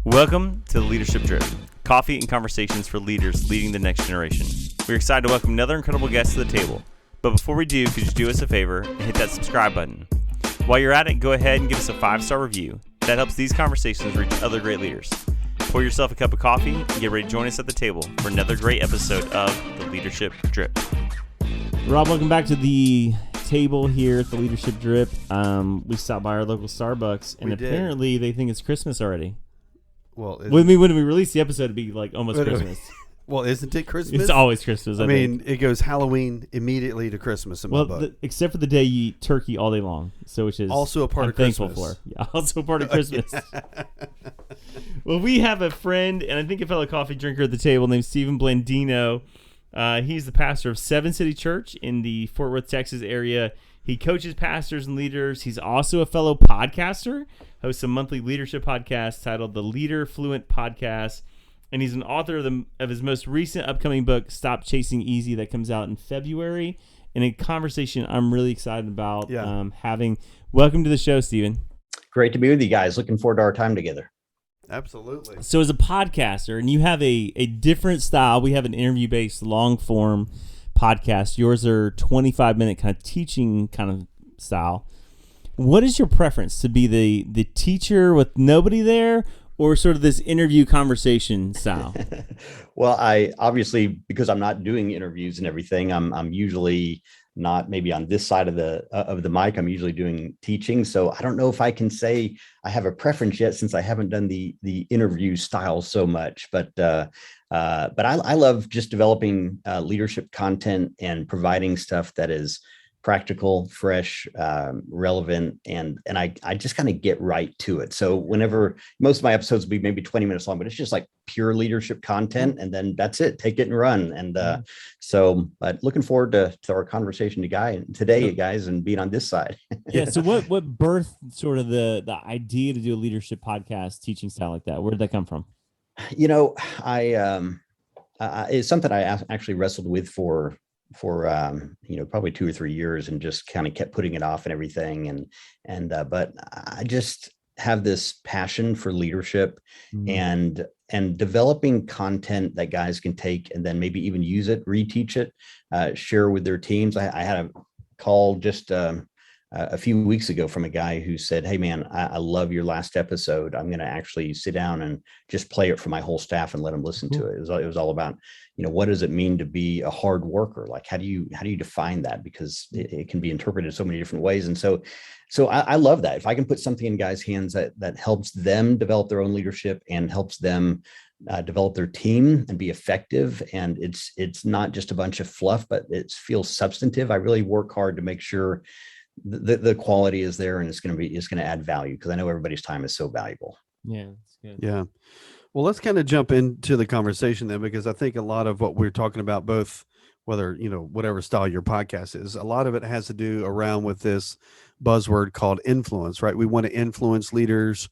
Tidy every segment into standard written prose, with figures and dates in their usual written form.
Welcome to the Leadership Drip, coffee and conversations for leaders leading the next generation. We're excited to welcome another incredible guest to the table. But before we do, could you do us a favor and hit that subscribe button? While you're at it, go ahead and give us a 5-star review. That helps these conversations reach other great leaders. Pour yourself a cup of coffee and get ready to join us at the table for another great episode of the Leadership Drip. Rob, welcome back to the table here at the Leadership Drip. We stopped by our local Starbucks, and apparently they think it's Christmas already. Well, when we release the episode, it'd be like almost Christmas. Well, isn't it Christmas? It's always Christmas. I mean, it goes Halloween immediately to Christmas in my book. Except for the day you eat turkey all day long, so which is also a part of thankful Christmas. For. Yeah, also a part of Christmas. Well, we have a friend and I think a fellow coffee drinker at the table named Stephen Blandino. He's the pastor of Seven City Church in the Fort Worth, Texas area. He coaches pastors and leaders. He's also a fellow podcaster, hosts a monthly leadership podcast titled the Leader Fluent Podcast. And he's an author of his most recent upcoming book, Stop Chasing Easy, that comes out in February. And a conversation I'm really excited about having. Welcome to the show, Stephen. Great to be with you guys. Looking forward to our time together. Absolutely. So as a podcaster, and you have a different style. We have an interview-based, long-form podcast. Yours are 25-minute kind of teaching kind of style. What is your preference, to be the teacher with nobody there, or sort of this interview conversation style? Well, I obviously, because I'm not doing interviews and everything, I'm usually not maybe on this side of the mic. I'm usually doing teaching. So I don't know if I can say I have a preference yet, since I haven't done the interview style so much. But I love just developing leadership content and providing stuff that is practical, fresh, relevant, and I just kind of get right to it. So whenever, most of my episodes will be maybe 20 minutes long, but it's just like pure leadership content, and then that's it. Take it and run. And but looking forward to our conversation today, guys, and being on this side. Yeah. So what birthed sort of the idea to do a leadership podcast teaching style like that? Where did that come from? You know, it's something I actually wrestled with for probably 2 or 3 years, and just kind of kept putting it off and everything. But I just have this passion for leadership and developing content that guys can take and then maybe even use it, reteach it, share with their teams. I had a call just a few weeks ago from a guy who said, "Hey man, I love your last episode. I'm going to actually sit down and just play it for my whole staff and let them listen to it." It was all about, what does it mean to be a hard worker? Like, how do you define that? Because it can be interpreted so many different ways. And so I love that. If I can put something in guys' hands that helps them develop their own leadership and helps them develop their team and be effective, and it's not just a bunch of fluff, but it feels substantive. I really work hard to make sure the quality is there, and it's going to add value, because I know everybody's time is so valuable. Yeah, that's good. Yeah. Well, let's kind of jump into the conversation then, because I think a lot of what we're talking about, both whether, whatever style your podcast is, a lot of it has to do around with this buzzword called influence, right? We want to influence leaders.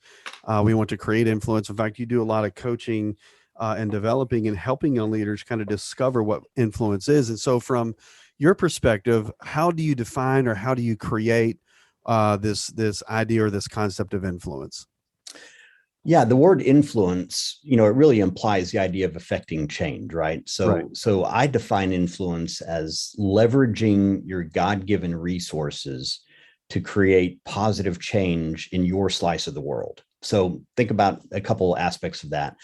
We want to create influence. In fact, you do a lot of coaching and developing and helping young leaders kind of discover what influence is. And so from your perspective, how do you define, or how do you create this idea or this concept of influence? Yeah, the word influence, it really implies the idea of affecting change, right? So I define influence as leveraging your God-given resources to create positive change in your slice of the world. So think about a couple aspects of that.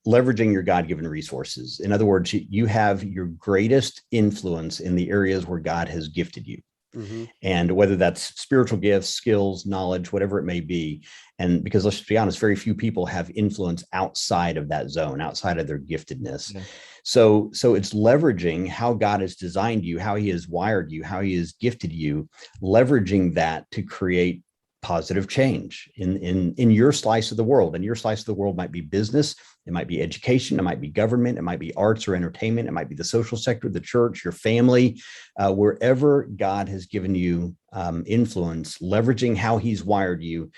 Leveraging your God-given resources. In other words, you have your greatest influence in the areas where God has gifted you. Mm-hmm. And whether that's spiritual gifts, skills, knowledge, whatever it may be. And because let's be honest, very few people have influence outside of that zone, outside of their giftedness. Yeah. So it's leveraging how God has designed you, how he has wired you, how he has gifted you, leveraging that to create positive change in your slice of the world. And your slice of the world might be business, it might be education, it might be government, it might be arts or entertainment, it might be the social sector, the church, your family, wherever God has given you influence, leveraging how he's wired you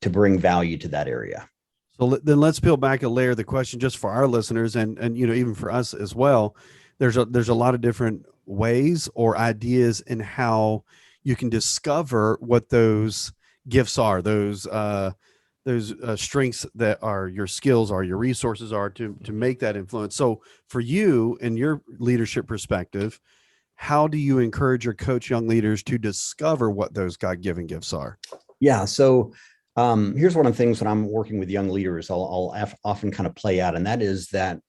to bring value to that area. So then let's peel back a layer of the question, just for our listeners and even for us as well. There's a lot of different ways or ideas in how you can discover what those gifts are, those those strengths that are your skills, are your resources, are to make that influence. So for you and your leadership perspective, how do you encourage or coach young leaders to discover what those God-given gifts are? Yeah. So here's one of the things when I'm working with young leaders, I'll often kind of play out, and that is that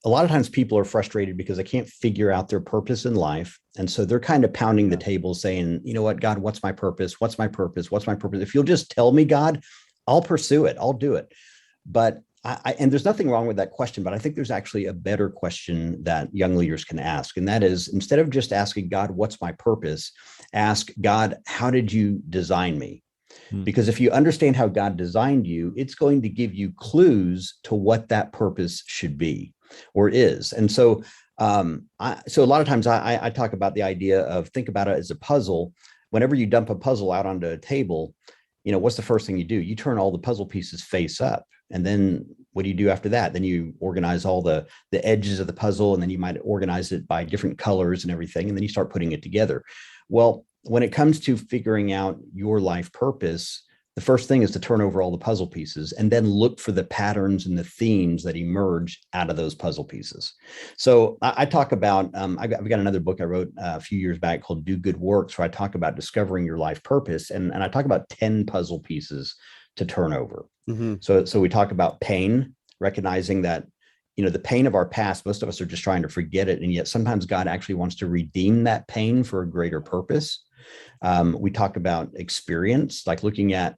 a lot of times people are frustrated because they can't figure out their purpose in life. And so they're kind of pounding the table saying, you know what, God, what's my purpose? What's my purpose? What's my purpose? If you'll just tell me, God, I'll pursue it. I'll do it. But and there's nothing wrong with that question, but I think there's actually a better question that young leaders can ask. And that is, instead of just asking God, what's my purpose? Ask God, how did you design me? Because if you understand how God designed you, it's going to give you clues to what that purpose should be or is. And so, so a lot of times I talk about the idea of, think about it as a puzzle. Whenever you dump a puzzle out onto a table, you know, what's the first thing you do? You turn all the puzzle pieces face up. And then what do you do after that? Then you organize all the edges of the puzzle, and then you might organize it by different colors and everything. And then you start putting it together. Well, when it comes to figuring out your life purpose, the first thing is to turn over all the puzzle pieces and then look for the patterns and the themes that emerge out of those puzzle pieces. So I talk about, I've got another book I wrote a few years back called Do Good Works, where I talk about discovering your life purpose. And I talk about 10 puzzle pieces to turn over. Mm-hmm. So we talk about pain, recognizing that, you know, the pain of our past, most of us are just trying to forget it. And yet sometimes God actually wants to redeem that pain for a greater purpose. We talk about experience, like looking at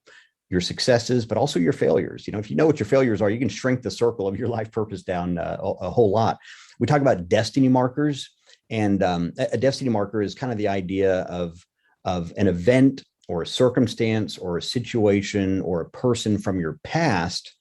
your successes, but also your failures. You know, if you know what your failures are, you can shrink the circle of your life purpose down a whole lot. We talk about destiny markers, and a destiny marker is kind of the idea of an event or a circumstance or a situation or a person from your past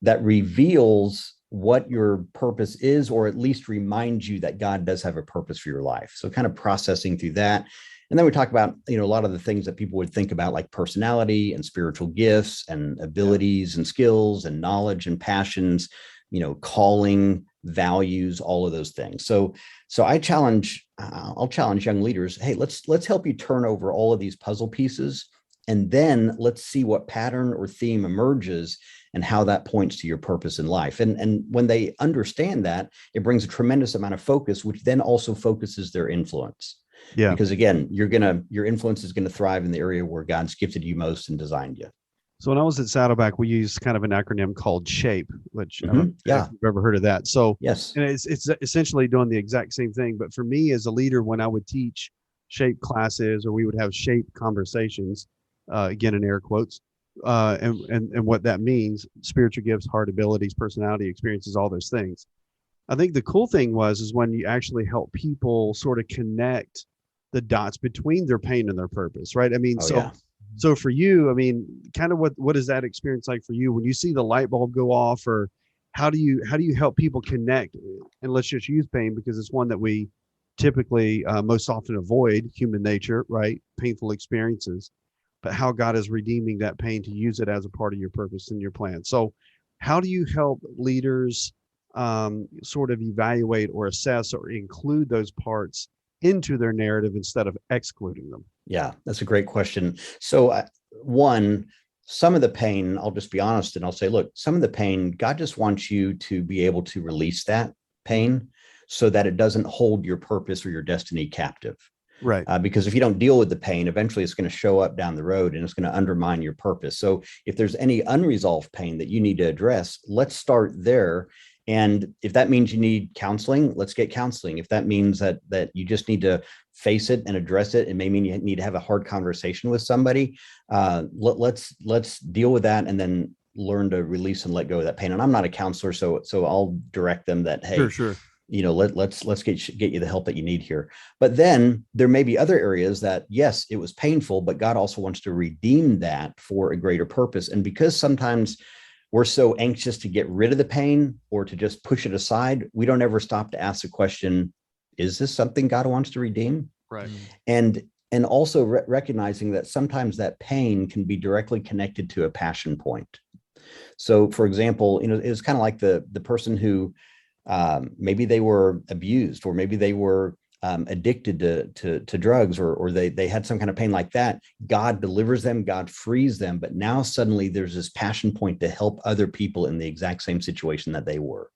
that reveals what your purpose is, or at least reminds you that God does have a purpose for your life. So kind of processing through that. And then we talk about, you know, a lot of the things that people would think about, like personality and spiritual gifts and abilities and skills and knowledge and passions, you know, calling, values, all of those things. So I'll challenge young leaders. Hey, let's help you turn over all of these puzzle pieces, and then let's see what pattern or theme emerges and how that points to your purpose in life. And when they understand that, it brings a tremendous amount of focus, which then also focuses their influence. Yeah. Because again, your influence is going to thrive in the area where God's gifted you most and designed you. So when I was at Saddleback, we used kind of an acronym called SHAPE, which I don't know if you've ever heard of that. So yes, and it's essentially doing the exact same thing. But for me as a leader, when I would teach SHAPE classes, or we would have SHAPE conversations, again in air quotes, and what that means: spiritual gifts, heart abilities, personality, experiences, all those things. I think the cool thing is when you actually help people sort of connect the dots between their pain and their purpose, right? I mean, so for you, I mean, kind of what is that experience like for you when you see the light bulb go off, or how do you help people connect? And let's just use pain because it's one that we typically most often avoid, human nature, right? Painful experiences, but how God is redeeming that pain to use it as a part of your purpose and your plan. So how do you help leaders sort of evaluate or assess or include those parts into their narrative instead of excluding them? Yeah, that's a great question. So some of the pain, I'll just be honest and I'll say, look, some of the pain, God just wants you to be able to release that pain so that it doesn't hold your purpose or your destiny captive. Right. Because if you don't deal with the pain, eventually it's going to show up down the road and it's going to undermine your purpose. So if there's any unresolved pain that you need to address, let's start there. And if that means you need counseling, let's get counseling. If that means that you just need to face it and address it, it may mean you need to have a hard conversation with somebody. Let's deal with that and then learn to release and let go of that pain. And I'm not a counselor, so I'll direct them that, hey, sure. You know, let's get you the help that you need here. But then there may be other areas that, yes, it was painful, but God also wants to redeem that for a greater purpose. And because sometimes we're so anxious to get rid of the pain or to just push it aside, we don't ever stop to ask the question, is this something God wants to redeem? Right. And also recognizing that sometimes that pain can be directly connected to a passion point. So for example, you know, it's kind of like the person who maybe they were abused, or maybe they were addicted to drugs, or they had some kind of pain like that. God delivers them, God frees them, but now suddenly there's this passion point to help other people in the exact same situation that they were.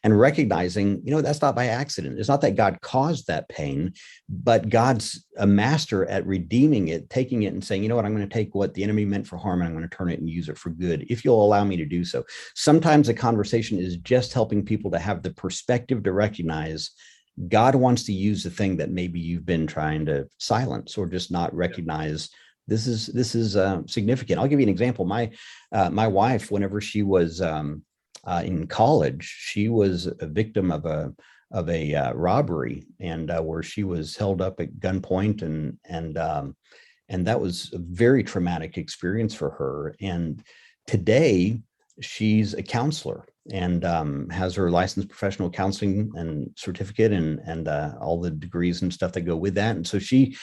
And recognizing, that's not by accident. It's not that God caused that pain, but God's a master at redeeming it, taking it and saying, you know what, I'm going to take what the enemy meant for harm and I'm going to turn it and use it for good, if you'll allow me to do so. Sometimes a conversation is just helping people to have the perspective to recognize God wants to use the thing that maybe you've been trying to silence or just not recognize. This is significant. I'll give you an example. My wife, whenever she was in college, she was a victim of a robbery, and where she was held up at gunpoint, and that was a very traumatic experience for her. And today she's a counselor and has her licensed professional counseling and certificate and all the degrees and stuff that go with that. And so she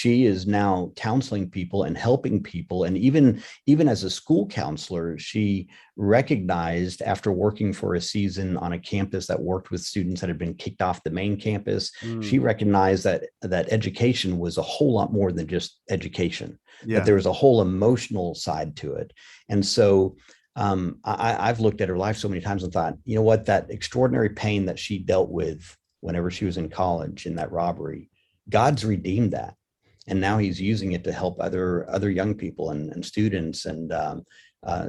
is now counseling people and helping people. And even as a school counselor, she recognized, after working for a season on a campus that worked with students that had been kicked off the main campus, she recognized that education was a whole lot more than just education, that there was a whole emotional side to it. And so I've looked at her life so many times and thought, you know what, that extraordinary pain that she dealt with whenever she was in college in that robbery, God's redeemed that. And now he's using it to help other young people and students, and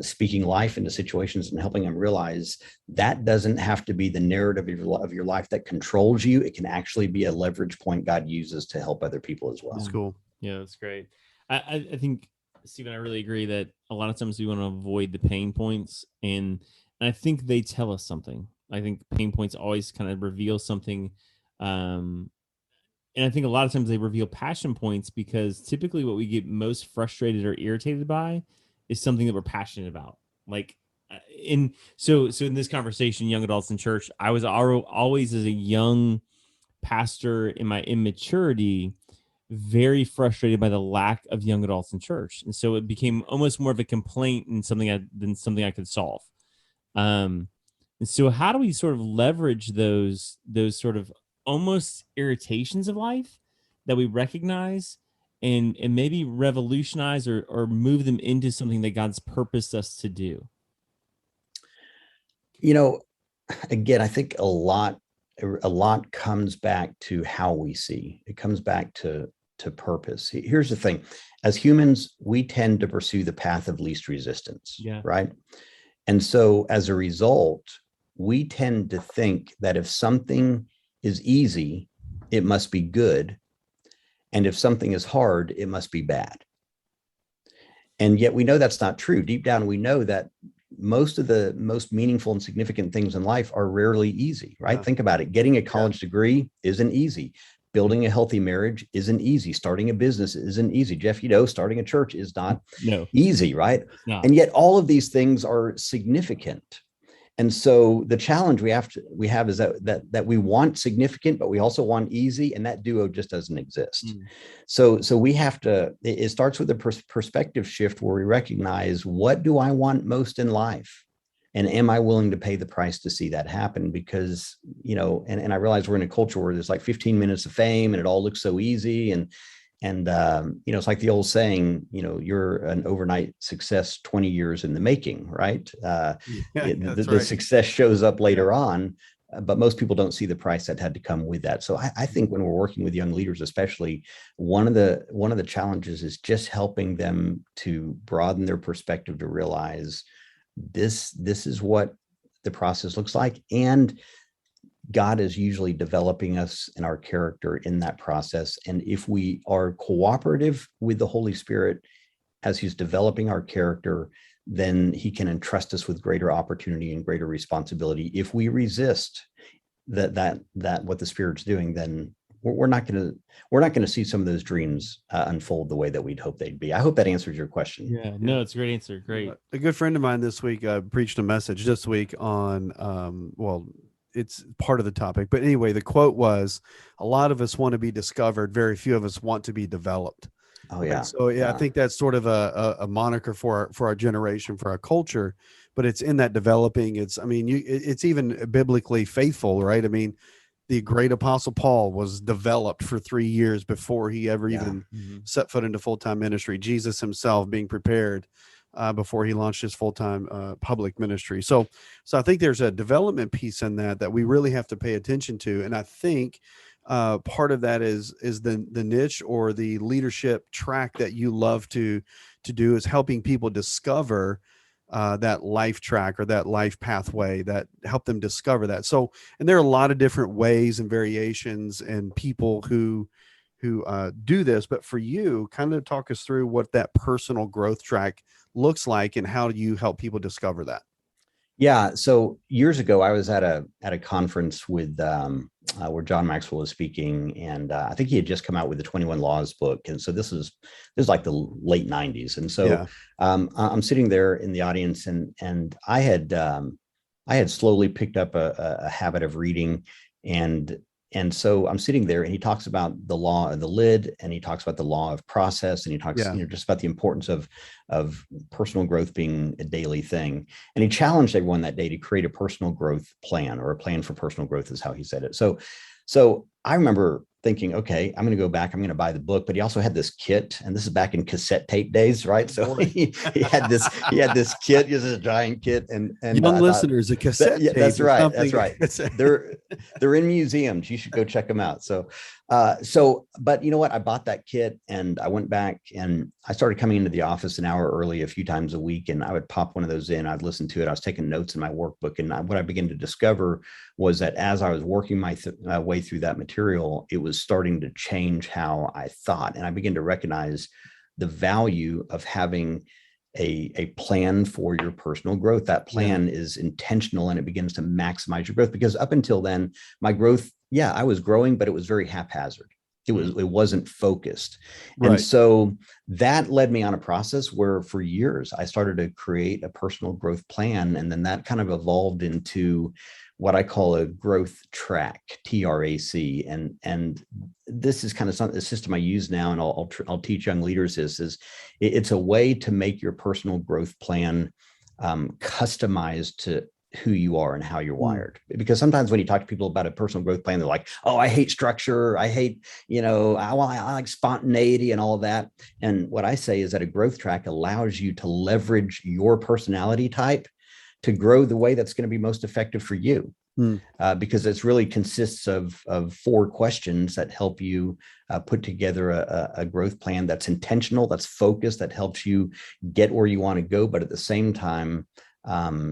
speaking life into situations and helping them realize that doesn't have to be the narrative of your life that controls you. It can actually be a leverage point God uses to help other people as well. That's cool. Yeah, that's great. I think, Stephen, I really agree that a lot of times we want to avoid the pain points, and I think they tell us something. I think pain points always kind of reveal something, and I think a lot of times they reveal passion points, because typically what we get most frustrated or irritated by is something that we're passionate about. Like, so in this conversation, young adults in church, I was always, as a young pastor in my immaturity, very frustrated by the lack of young adults in church, and so it became almost more of a complaint than something I could solve. And so, how do we sort of leverage those sort of almost irritations of life that we recognize, and maybe revolutionize or move them into something that God's purposed us to do? Again, I think a lot comes back to how we see. It comes back to purpose. Here's the thing. As humans, we tend to pursue the path of least resistance, right? And so as a result, we tend to think that if something is easy, it must be good. And if something is hard, it must be bad. And yet we know that's not true. Deep down, we know that most of the most meaningful and significant things in life are rarely easy, right? Yeah. Think about it. Getting a college degree isn't easy. Building a healthy marriage isn't easy. Starting a business isn't easy. Jeff, starting a church is not easy, right? No. And yet all of these things are significant. And so the challenge we have is that we want significant, but we also want easy, and that duo just doesn't exist. So we have to, it starts with a perspective shift where we recognize, what do I want most in life? And am I willing to pay the price to see that happen? Because, and I realize we're in a culture where there's like 15 minutes of fame and it all looks so easy. And it's like the old saying, you're an overnight success 20 years in the making, right? The success shows up later on, but most people don't see the price that had to come with that. So I think when we're working with young leaders, especially, one of the challenges is just helping them to broaden their perspective to realize this is what the process looks like. And God is usually developing us and our character in that process. And if we are cooperative with the Holy Spirit as he's developing our character, then he can entrust us with greater opportunity and greater responsibility. If we resist that what the Spirit's doing, then we're not going to see some of those dreams unfold the way that we'd hope they'd be. I hope that answers your question. Yeah, no, it's a great answer. Great. A good friend of mine this week preached a message this week on, it's part of the topic, but anyway, the quote was, a lot of us want to be discovered. Very few of us want to be developed. Oh yeah. And so I think that's sort of a moniker for our generation, for our culture, but it's in that developing. It's even biblically faithful, right? I mean, the great apostle Paul was developed for 3 years before he ever even set foot into full-time ministry. Jesus himself being prepared before he launched his full-time public ministry. So I think there's a development piece in that we really have to pay attention to. And I think part of that is the niche or the leadership track that you love to do, is helping people discover that life track or that life pathway, that help them discover that. So, and there are a lot of different ways and variations and people who do this, but for you, kind of talk us through what that personal growth track looks like and how do you help people discover that? Yeah. So years ago, I was at a conference with where John Maxwell was speaking, and I think he had just come out with the 21 Laws book, and so this is like the late 90s, and so I'm sitting there in the audience, and I had slowly picked up a habit of reading, and so I'm sitting there, and he talks about the law of the lid, and he talks about the law of process, and he talks just about the importance of personal growth being a daily thing. And he challenged everyone that day to create a personal growth plan, or a plan for personal growth is how he said it. So I remember thinking, okay, I'm going to go back, I'm going to buy the book, but he also had this kit, and this is back in cassette tape days, right? So he had this kit, he has a giant kit, and young listeners, a cassette tape. That's right. They're in museums. You should go check them out. So, but you know what? I bought that kit, and I went back, and I started coming into the office an hour early a few times a week, and I would pop one of those in. I'd listen to it. I was taking notes in my workbook, and what I began to discover was that as I was working my way through that material, it was starting to change how I thought, and I began to recognize the value of having a plan for your personal growth. That plan is intentional, and it begins to maximize your growth, because up until then, my growth, I was growing, but it was very haphazard. It wasn't focused. Right. And so that led me on a process where for years I started to create a personal growth plan. And then that kind of evolved into what I call a growth track, TRAC. And this is kind of a system I use now, and I'll teach young leaders this, is it's a way to make your personal growth plan customized to who you are and how you're wired. Because sometimes when you talk to people about a personal growth plan, they're like, oh, I hate structure. I hate, I like spontaneity and all of that. And what I say is that a growth track allows you to leverage your personality type to grow the way that's going to be most effective for you. Because it really consists of 4 questions that help you put together a growth plan that's intentional, that's focused, that helps you get where you want to go, but at the same time,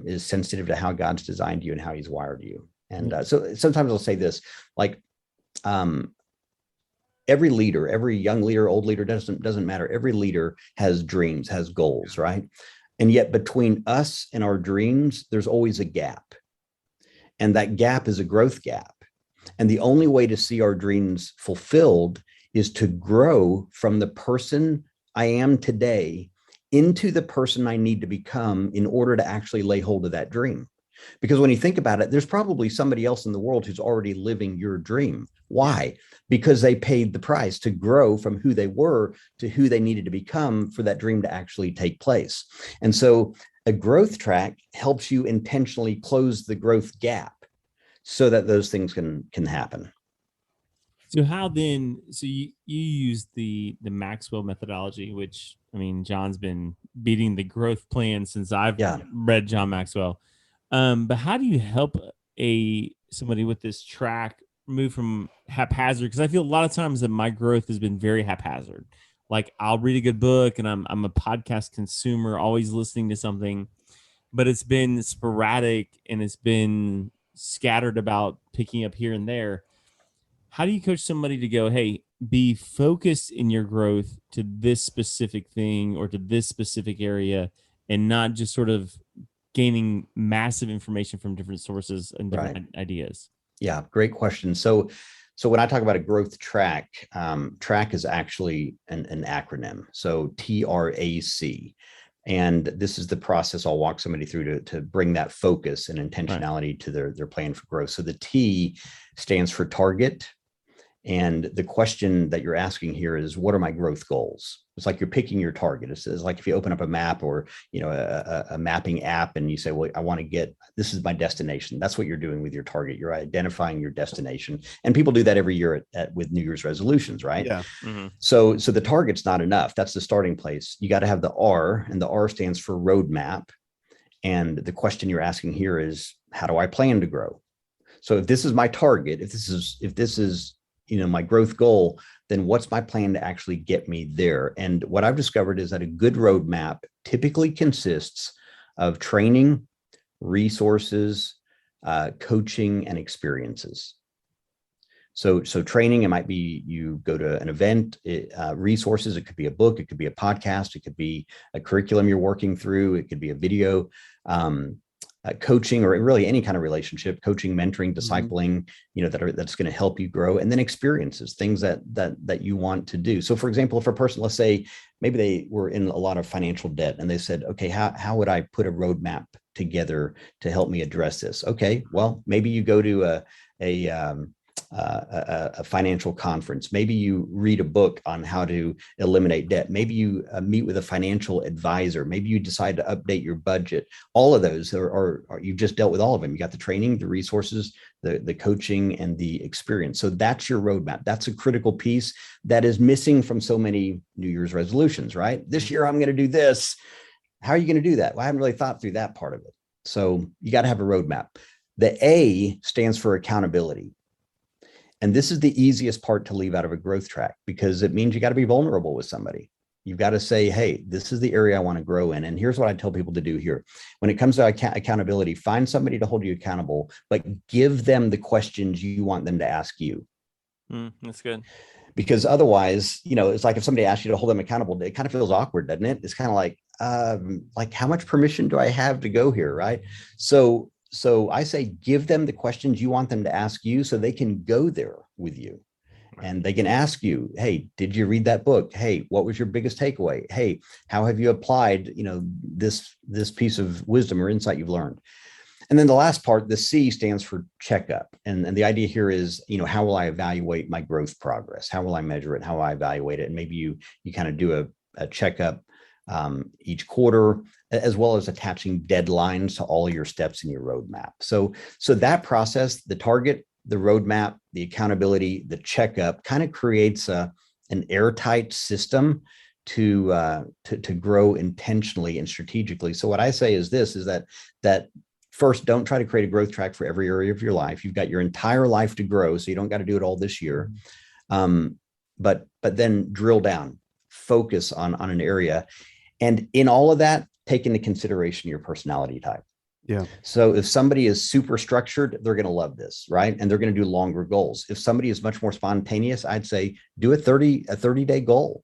is sensitive to how God's designed you and how he's wired you. And so sometimes I'll say this, like, every leader, every young leader, old leader, doesn't matter. Every leader has dreams, has goals, right? And yet between us and our dreams, there's always a gap. And that gap is a growth gap. And the only way to see our dreams fulfilled is to grow from the person I am today into the person I need to become in order to actually lay hold of that dream. Because when you think about it, there's probably somebody else in the world who's already living your dream. Why? Because they paid the price to grow from who they were to who they needed to become for that dream to actually take place. And so a growth track helps you intentionally close the growth gap so that those things can happen. So how then, so you use the Maxwell methodology, which, I mean, John's been beating the growth plan since I've read John Maxwell. But how do you help somebody with this track move from haphazard? Because I feel a lot of times that my growth has been very haphazard. Like, I'll read a good book, and I'm a podcast consumer, always listening to something, but it's been sporadic and it's been scattered about picking up here and there. How do you coach somebody to go, hey, be focused in your growth to this specific thing or to this specific area, and not just sort of gaining massive information from different sources and different ideas? Yeah, great question. So when I talk about a growth track, track is actually an acronym. So TRAC. And this is the process I'll walk somebody through to bring that focus and intentionality to their plan for growth. So the T stands for target. And the question that you're asking here is, what are my growth goals? It's like you're picking your target. It's like if you open up a map or, a mapping app and you say, well, I want to get, this is my destination. That's what you're doing with your target. You're identifying your destination. And people do that every year with New Year's resolutions, right? Yeah. Mm-hmm. So the target's not enough. That's the starting place. You got to have the R, and the R stands for roadmap. And the question you're asking here is, how do I plan to grow? So if this is my target, if this is my growth goal, then what's my plan to actually get me there? And what I've discovered is that a good roadmap typically consists of training, resources, coaching, and experiences. So training, it might be you go to an event, resources, it could be a book, it could be a podcast, it could be a curriculum you're working through, it could be a video, coaching, or really any kind of relationship, coaching, mentoring, discipling, that's going to help you grow. And then experiences, things that you want to do. So for example, if a person, let's say maybe they were in a lot of financial debt and they said, okay, how would I put a roadmap together to help me address this? Okay, well, maybe you go to a financial conference. Maybe you read a book on how to eliminate debt. Maybe you meet with a financial advisor. Maybe you decide to update your budget. All of those are you've just dealt with all of them. You got the training, the resources, the coaching, and the experience. So that's your roadmap. That's a critical piece that is missing from so many New Year's resolutions, right? This year, I'm going to do this. How are you going to do that? Well, I haven't really thought through that part of it. So you got to have a roadmap. The A stands for accountability. And this is the easiest part to leave out of a growth track, because it means you got to be vulnerable with somebody. You've got to say, hey, this is the area I want to grow in. And here's what I tell people to do here. When it comes to accountability, find somebody to hold you accountable, but give them the questions you want them to ask you. That's good. Because otherwise, it's like if somebody asks you to hold them accountable, it kind of feels awkward, doesn't it? It's kind of like how much permission do I have to go here, right? So I say, give them the questions you want them to ask you so they can go there with you. And they can ask you, hey, did you read that book? Hey, what was your biggest takeaway? Hey, how have you applied, this piece of wisdom or insight you've learned? And then the last part, the C, stands for checkup. And the idea here is, how will I evaluate my growth progress? How will I measure it? How will I evaluate it? And maybe you kind of do a checkup each quarter, as well as attaching deadlines to all of your steps in your roadmap. So that process, the target, the roadmap, the accountability, the checkup, kind of creates an airtight system to grow intentionally and strategically. So what I say is this, is that first, don't try to create a growth track for every area of your life. You've got your entire life to grow, so you don't got to do it all this year. But then drill down, focus on an area. And in all of that, take into consideration your personality type. Yeah. So if somebody is super structured, they're going to love this, right? And they're going to do longer goals. If somebody is much more spontaneous, I'd say do a 30-day goal.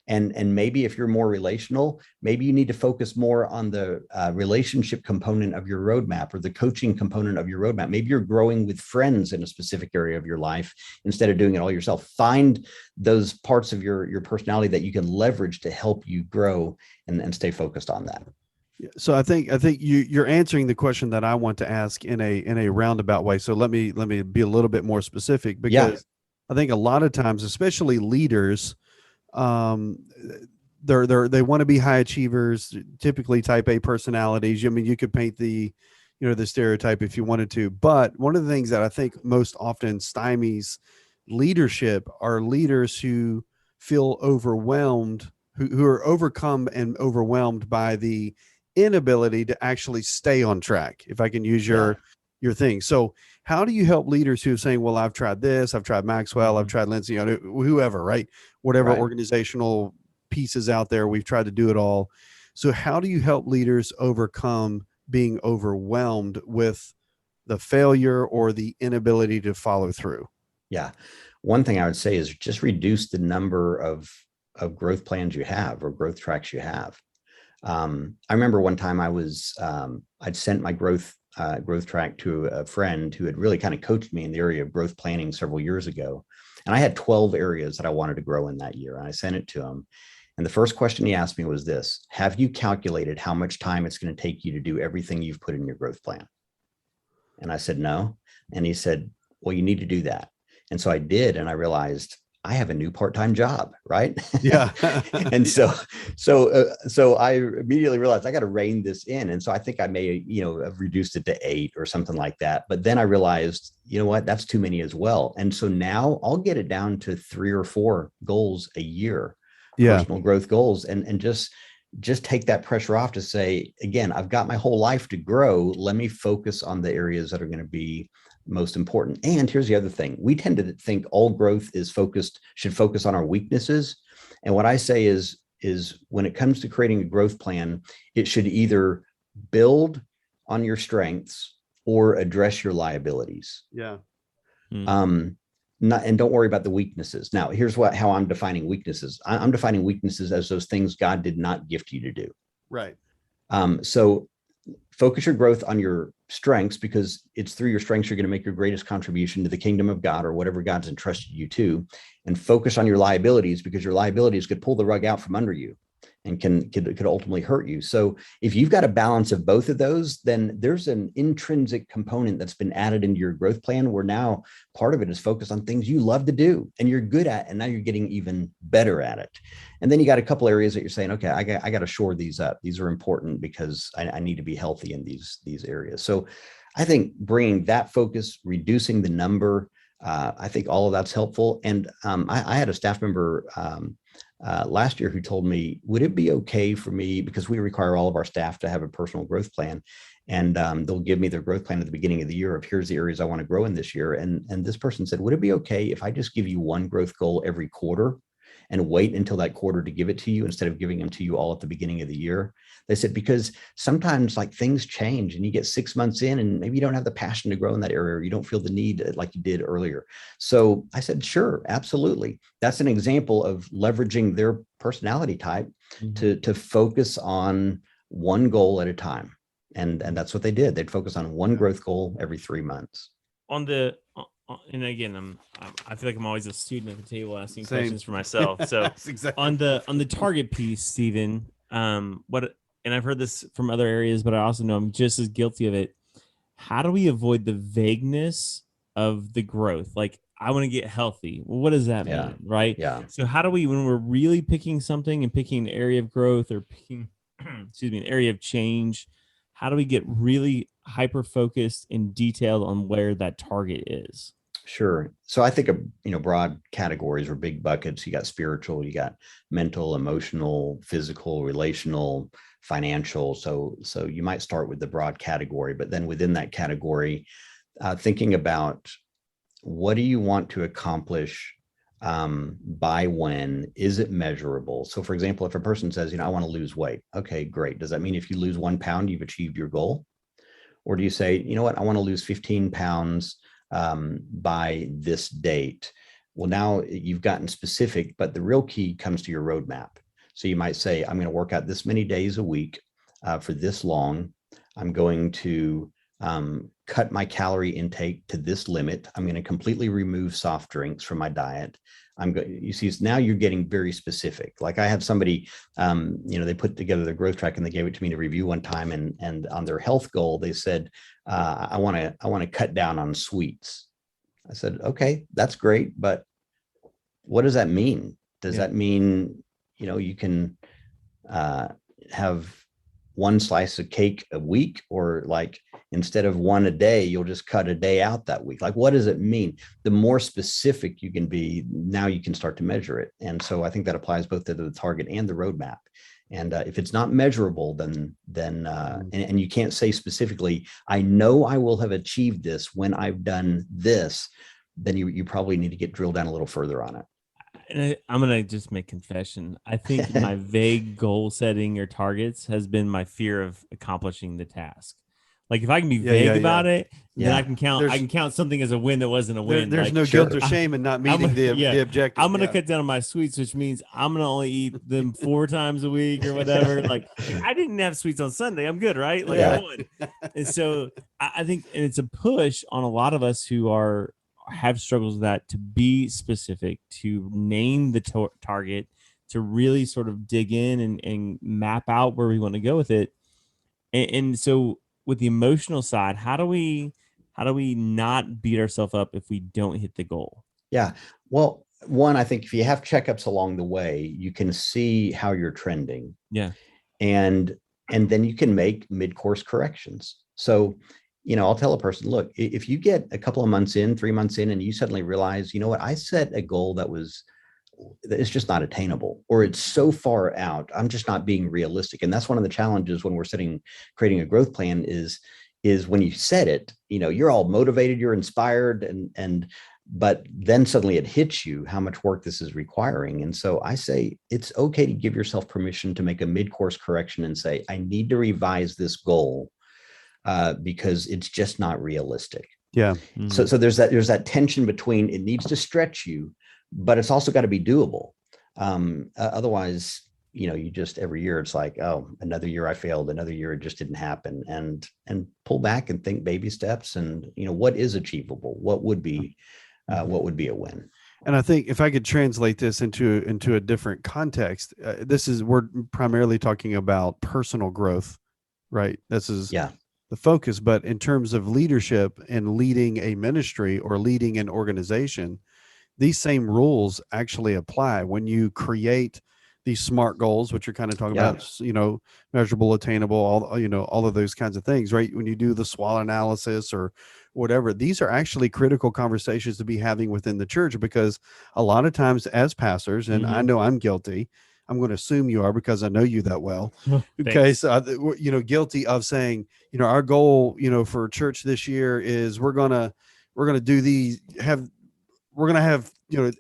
And maybe if you're more relational, maybe you need to focus more on the relationship component of your roadmap or the coaching component of your roadmap. Maybe you're growing with friends in a specific area of your life instead of doing it all yourself. Find those parts of your personality that you can leverage to help you grow and stay focused on that. So I think you're answering the question that I want to ask in a roundabout way. So let me be a little bit more specific, because I think a lot of times, especially leaders, they want to be high achievers, typically type A personalities. I mean, you could paint the stereotype if you wanted to, but one of the things that I think most often stymies leadership are leaders who feel overwhelmed, who are overcome and overwhelmed by the inability to actually stay on track, if I can use your thing. So how do you help leaders who are saying, well, I've tried this, I've tried Maxwell, I've tried Lindsay, whoever, right? Whatever organizational pieces out there, we've tried to do it all. So how do you help leaders overcome being overwhelmed with the failure or the inability to follow through? Yeah. One thing I would say is just reduce the number of growth plans you have or growth tracks you have. I remember one time I'd sent my growth track to a friend who had really kind of coached me in the area of growth planning several years ago. And I had 12 areas that I wanted to grow in that year. And I sent it to him. And the first question he asked me was this: have you calculated how much time it's going to take you to do everything you've put in your growth plan? And I said, no. And he said, well, you need to do that. And so I did. And I realized I have a new part-time job, right? Yeah. And so I immediately realized I got to rein this in. And so I think I may, have reduced it to 8 or something like that. But then I realized, you know what, that's too many as well. And so now I'll get it down to 3 or 4 goals a year, personal growth goals, and just take that pressure off to say, again, I've got my whole life to grow. Let me focus on the areas that are going to be most important. And here's the other thing. We tend to think all growth should focus on our weaknesses. And what I say is when it comes to creating a growth plan, it should either build on your strengths or address your liabilities. Yeah. And don't worry about the weaknesses. Now, here's how I'm defining weaknesses. I'm defining weaknesses as those things God did not gift you to do. Right. So focus your growth on your strengths, because it's through your strengths you're going to make your greatest contribution to the kingdom of God or whatever God's entrusted you to. And focus on your liabilities, because your liabilities could pull the rug out from under you and could ultimately hurt you. So if you've got a balance of both of those, then there's an intrinsic component that's been added into your growth plan, where now part of it is focused on things you love to do and you're good at, and now you're getting even better at it. And then you got a couple areas that you're saying, okay, I got to shore these up. These are important because I need to be healthy in these areas. So I think bringing that focus, reducing the number, I think all of that's helpful. And I had a staff member last year who told me, would it be okay for me, because we require all of our staff to have a personal growth plan, and they'll give me their growth plan at the beginning of the year of here's the areas I want to grow in this year. And this person said, would it be okay if I just give you one growth goal every quarter and wait until that quarter to give it to you instead of giving them to you all at the beginning of the year? They said, because sometimes like things change and you get 6 months in and maybe you don't have the passion to grow in that area, or you don't feel the need like you did earlier. So I said, sure, absolutely. That's an example of leveraging their personality type to focus on one goal at a time. And that's what they did. They'd focus on one growth goal every 3 months. And again, I feel like I'm always a student at the table asking questions for myself. So exactly. on the target piece, Stephen, and I've heard this from other areas, but I also know I'm just as guilty of it. How do we avoid the vagueness of the growth? Like, I want to get healthy. Well, what does that mean? Right. Yeah. So how do we, when we're really picking something and picking an area of growth or picking, an area of change, how do we get really hyper focused and detailed on where that target is? Sure. So I think of, broad categories or big buckets. You got spiritual, you got mental, emotional, physical, relational, financial. So you might start with the broad category, but then within that category, thinking about what do you want to accomplish by when? Is it measurable? So for example, if a person says, I want to lose weight. Okay, great. Does that mean if you lose 1 pound, you've achieved your goal? Or do you say, you know what, I want to lose 15 pounds by this date? Well, now you've gotten specific, but the real key comes to your roadmap. So you might say, I'm going to work out this many days a week for this long. I'm going to cut my calorie intake to this limit. I'm going to completely remove soft drinks from my diet. You see, now you're getting very specific. Like I had somebody, they put together their growth track and they gave it to me to review one time. And on their health goal, they said, I want to cut down on sweets. I said, okay, that's great. But what does that mean? Does that mean, you can have one slice of cake a week, or like instead of one a day, you'll just cut a day out that week? Like, what does it mean? The more specific you can be, now you can start to measure it. And so I think that applies both to the target and the roadmap. And if it's not measurable, then and you can't say specifically, I know I will have achieved this when I've done this, then you probably need to get drilled down a little further on it. And I'm going to just make confession. I think my vague goal setting or targets has been my fear of accomplishing the task. Like if I can be vague about it, then I can count something as a win that wasn't a win. There's no guilt or shame in not meeting the objective. I'm going to cut down on my sweets, which means I'm going to only eat them 4 times a week or whatever. Like I didn't have sweets on Sunday. I'm good, right? Like I won. And so I think, and it's a push on a lot of us who have struggles with that, to be specific, to name the target, to really sort of dig in and map out where we want to go with it. And so with the emotional side, how do we not beat ourselves up if we don't hit the goal? Yeah. Well, one, I think if you have checkups along the way, you can see how you're trending. Yeah. And then you can make mid-course corrections. So, I'll tell a person, look, if you get a couple of months in, 3 months in, and you suddenly realize, you know what, I set a goal that it's just not attainable, or it's so far out, I'm just not being realistic. And that's one of the challenges when we're creating a growth plan is when you set it, you're all motivated, you're inspired, but then suddenly it hits you how much work this is requiring. And so I say it's okay to give yourself permission to make a mid-course correction and say, I need to revise this goal because it's just not realistic. Yeah. Mm-hmm. So there's that tension between it needs to stretch you, but it's also got to be doable. Otherwise, you just every year it's like, oh, another year I failed, another year it just didn't happen, and pull back and think baby steps, and what is achievable, what would be a win. And I think if I could translate this into a different context, we're primarily talking about personal growth, right? This is the focus, but in terms of leadership and leading a ministry or leading an organization, these same rules actually apply when you create these SMART goals, which you're kind of talking about, measurable, attainable, all of those kinds of things, right? When you do the SWOT analysis or whatever, these are actually critical conversations to be having within the church, because a lot of times as pastors, and I know I'm guilty, I'm going to assume you are because I know you that well. Okay. So, guilty of saying, our goal, for church this year is we're going to do these, we're going to have,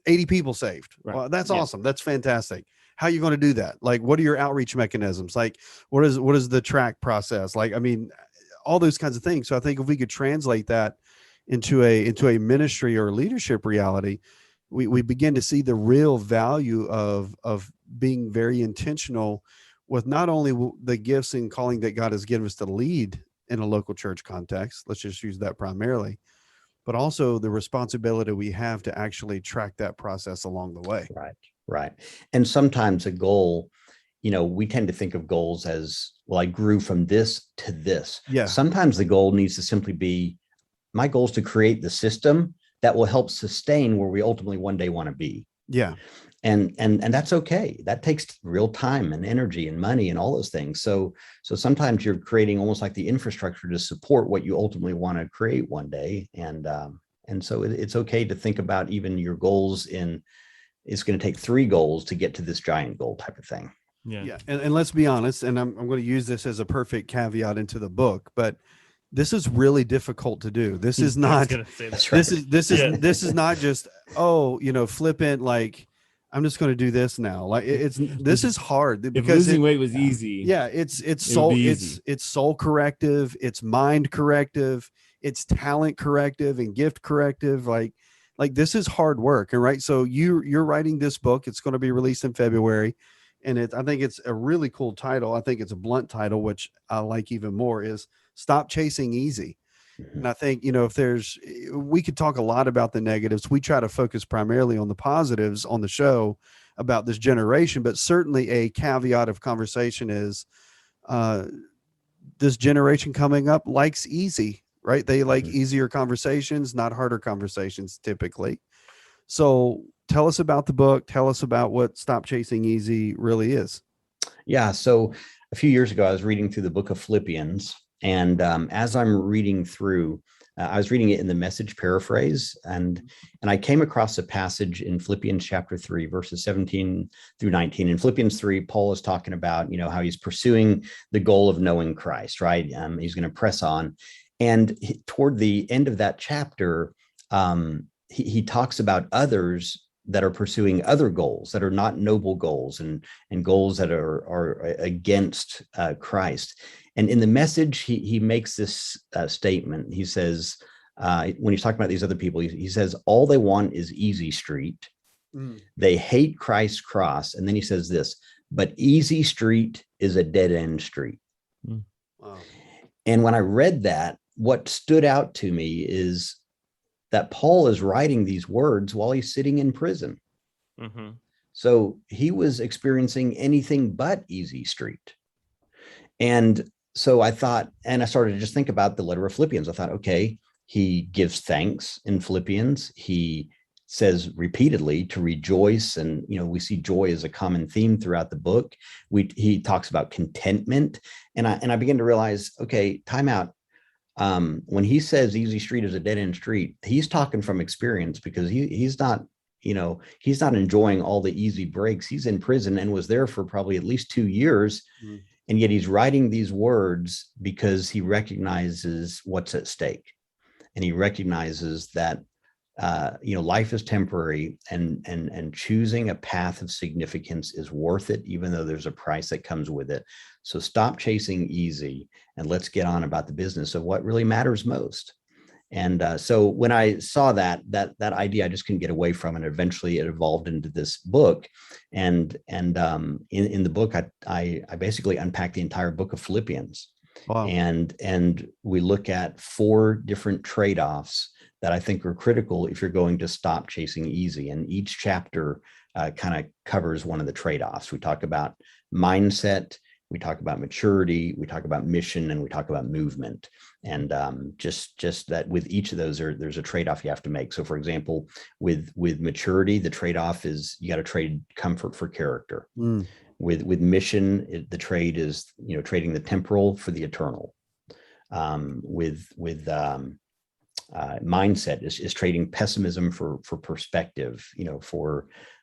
80 people saved. Right. Well, that's awesome. That's fantastic. How are you going to do that? Like, what are your outreach mechanisms? Like, what is the track process? Like, I mean, all those kinds of things. So I think if we could translate that into a ministry or leadership reality, we begin to see the real value of being very intentional with not only the gifts and calling that God has given us to lead in a local church context. Let's just use that primarily, but also the responsibility we have to actually track that process along the way. Right. And sometimes a goal, we tend to think of goals as, well, I grew from this to this. Yeah. Sometimes the goal needs to simply be, my goal is to create the system that will help sustain where we ultimately one day want to be. Yeah. And that's okay. That takes real time and energy and money and all those things. So sometimes you're creating almost like the infrastructure to support what you ultimately want to create one day. And so it's okay to think about even your goals it's going to take 3 goals to get to this giant goal type of thing. Yeah. And let's be honest, and I'm going to use this as a perfect caveat into the book, but this is really difficult to do. This is not, this is not just, flippant, like, I'm just going to do this now. Like this is hard because if losing weight was easy. Yeah. It's soul corrective. It's mind corrective. It's talent corrective and gift corrective. Like this is hard work. And right. So you're writing this book. It's going to be released in February. And I think it's a really cool title. I think it's a blunt title, which I like even more, is Stop Chasing Easy. Mm-hmm. And I think, we could talk a lot about the negatives. We try to focus primarily on the positives on the show about this generation, but certainly a caveat of conversation is this generation coming up likes easy, right? They like easier conversations, not harder conversations typically. So tell us about the book. Tell us about what Stop Chasing Easy really is. Yeah. So a few years ago, I was reading through the book of Philippians. And as I'm reading through, I was reading it in the Message paraphrase, and I came across a passage in Philippians chapter 3, verses 17 through 19. In Philippians 3, Paul is talking about, how he's pursuing the goal of knowing Christ, right? He's going to press on. And toward the end of that chapter, he talks about others that are pursuing other goals that are not noble goals and goals that are against Christ. And in the Message, he makes this statement. He says, when he's talking about these other people, he says, all they want is easy street. They hate Christ's cross. And then he says this, but easy street is a dead end street. Wow. And when I read that, what stood out to me is that Paul is writing these words while he's sitting in prison. Mm-hmm. So he was experiencing anything but easy street. And so I thought, and I started to just think about the letter of Philippians. I thought, okay, he gives thanks in Philippians. He says repeatedly to rejoice. And, we see joy as a common theme throughout the book. He talks about contentment. And I begin to realize, okay, time out. When he says easy street is a dead end street, he's talking from experience, because he's not, he's not enjoying all the easy breaks. He's in prison and was there for probably at least 2 years. Mm. And yet he's writing these words because he recognizes what's at stake. And he recognizes that, life is temporary, and choosing a path of significance is worth it, even though there's a price that comes with it. So stop chasing easy and let's get on about the business of what really matters most. And so when I saw that idea, I just couldn't get away from it. And eventually it evolved into this book. And in the book, I basically unpacked the entire book of Philippians. Wow. And we look at 4 different trade-offs that I think are critical if you're going to stop chasing easy. And each chapter kind of covers one of the trade-offs. We talk about mindset, we talk about maturity, we talk about mission, and we talk about movement. And just that with each of those, there's a trade-off you have to make. So for example, with maturity, the trade-off is you got to trade comfort for character. Mm. With mission, the trade is, trading the temporal for the eternal. With mindset is trading pessimism for perspective.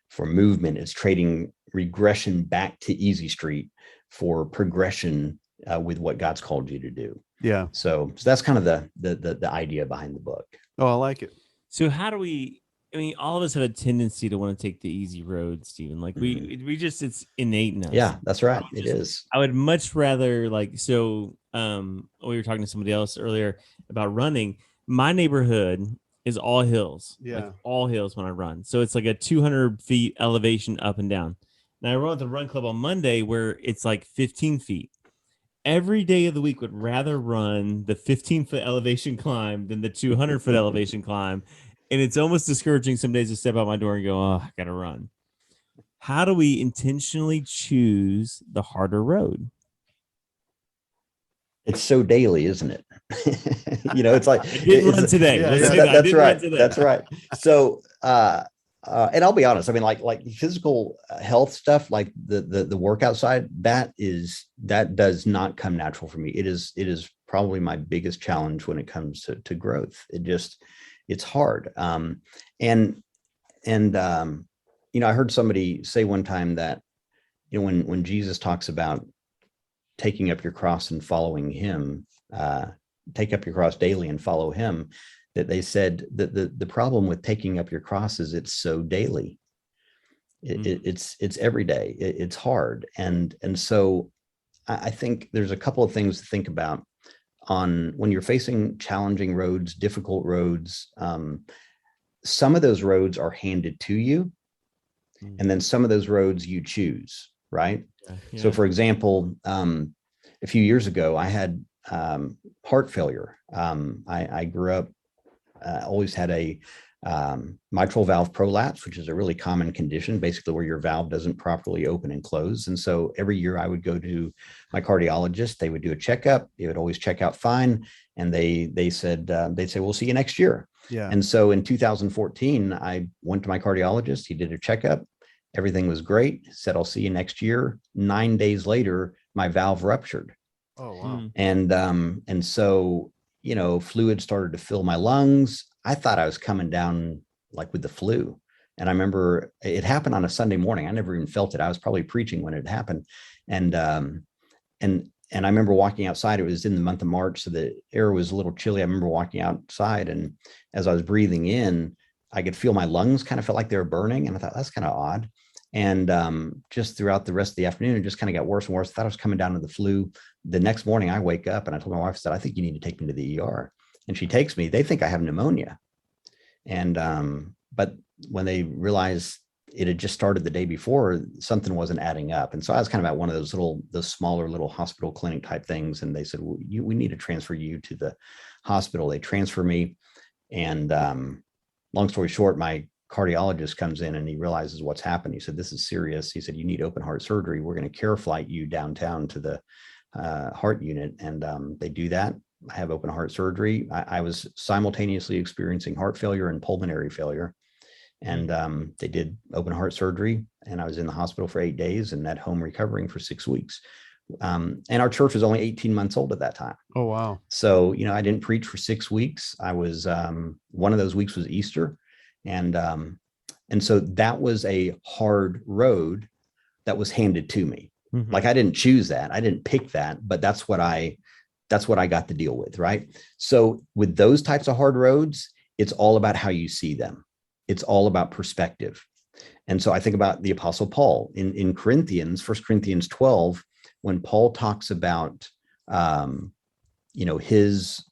For movement, it's trading regression back to easy street for progression with what God's called you to do. Yeah. So that's kind of the idea behind the book. Oh, I like it. So how do we? I mean, all of us have a tendency to want to take the easy road, Stephen. Like we just, it's innate in us. Yeah, that's right. It is. I would much rather we were talking to somebody else earlier about running. My neighborhood is all hills. Yeah. All hills when I run. So it's like a 200 feet elevation up and down. Now I run at the run club on Monday where it's like 15 feet. Every day of the week would rather run the 15-foot elevation climb than the 200-foot elevation climb. And it's almost discouraging some days to step out my door and go, oh, I got to run. How do we intentionally choose the harder road? It's so daily, isn't it? It's like I didn't run today. That's right. That's right. So, and I'll be honest. I mean, like physical health stuff, like the workout side, that does not come natural for me. It is probably my biggest challenge when it comes to growth. It's hard. I heard somebody say one time that, when Jesus talks about taking up your cross and following him, take up your cross daily and follow him, that they said that the problem with taking up your cross is it's so daily. It's every day. It's hard. And so I think there's a couple of things to think about on when you're facing challenging roads, difficult roads. Some of those roads are handed to you, and then some of those roads you choose, right? Yeah. So for example, a few years ago, I had heart failure. I grew up, always had a mitral valve prolapse, which is a really common condition, basically where your valve doesn't properly open and close. And so every year I would go to my cardiologist. They would do a checkup. It would always check out fine. And they said, we'll see you next year. Yeah. And so in 2014, I went to my cardiologist. He did a checkup. Everything was great. Said, I'll see you next year. 9 days later, my valve ruptured. Oh, wow. And so, fluid started to fill my lungs. I thought I was coming down like with the flu. And I remember it happened on a Sunday morning. I never even felt it. I was probably preaching when it happened. And I remember walking outside. It was in the month of March, so the air was a little chilly. I remember walking outside, and as I was breathing in, I could feel my lungs kind of felt like they were burning. And I thought, that's kind of odd. And just throughout the rest of the afternoon, it just kind of got worse and worse. I thought I was coming down to the flu. The next morning I wake up and I told my wife, I said, I think you need to take me to the ER. And she takes me. They think I have pneumonia. And but when they realized it had just started the day before, something wasn't adding up. And so I was kind of at one of those smaller little hospital clinic type things. And they said, well, we need to transfer you to the hospital. They transfer me. And long story short, my cardiologist comes in and he realizes what's happened. He said, this is serious. He said, you need open heart surgery. We're going to care flight you downtown to the heart unit. And they do that. I have open heart surgery. I was simultaneously experiencing heart failure and pulmonary failure. And they did open heart surgery, and I was in the hospital for 8 days and at home recovering for 6 weeks. And our church was only 18 months old at that time. Oh, wow. So, I didn't preach for 6 weeks. I was, one of those weeks was Easter. And so that was a hard road that was handed to me. Mm-hmm. Like I didn't choose that. I didn't pick that, but that's what I got to deal with. Right. So with those types of hard roads, it's all about how you see them. It's all about perspective. And so I think about the Apostle Paul in Corinthians, 1 Corinthians 12, when Paul talks about, his,